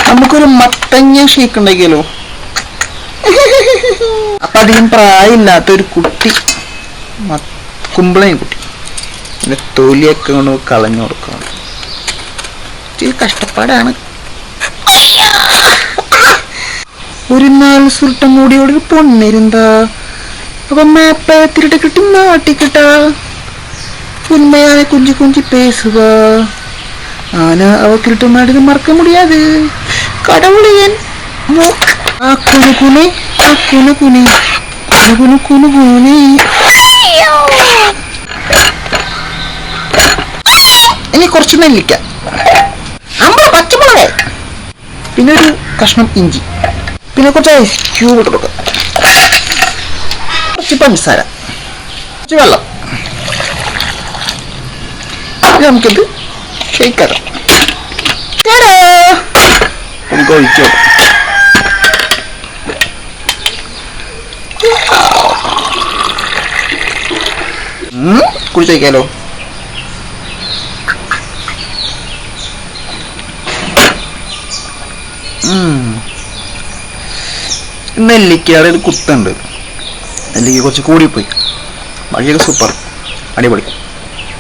നമുക്കൊരു മത്തങ്ങ ഷേക്ക് ഉണ്ടാക്കിയാലോ? അപ്പൊ അധികം പ്രായമില്ലാത്തൊരു കുട്ടി, കുമ്പളങ്ങ കുട്ടി, പിന്നെ തൊലിയൊക്കെ കൊണ്ട് കളഞ്ഞു കൊടുക്കണം. ഇച്ചിരി കഷ്ടപ്പാടാണ്. ഒരു നാൾ സുരുട്ടം കൂടിയോടൊരു പൊണ്ണിരുന്നാ അവ മേപ്പത്തിരിട്ട് കിട്ടി നാട്ടിക്കിട്ടാ ഉന്മയായ കുഞ്ചി കുഞ്ചി പേസുവാ ആന അവക്കിട്ട് നാടിന് മറക്ക മുടിയാത് കടവുളിയൻ ആ കുനുകുനെ ആ കുനുകുനെ കുനുകുനു കുനുകുനെ. ഇനി കുറച്ച് നെല്ലിക്ക, പച്ചമുളക്, പിന്നെ ഒരു കഷ്ണം ഇഞ്ചി, പിന്നെ കുറച്ച് ഐസ് ക്യൂബ് ഇട്ട് കൊടുക്കുക, കുറച്ച് പഞ്ചസാര, കുറച്ച് വെള്ളം. നമുക്കിത് ഷേക്കാക്കാം. നമുക്ക് ഒഴിച്ചു കുടിച്ചേക്കാലോ. നെല്ലിക്കയുടെ ഒരു കുത്തുണ്ട്, നെല്ലിക്ക കുറച്ച് കൂടിപ്പോയി, ബാക്കിയൊക്കെ സൂപ്പർ, അടിപൊളി.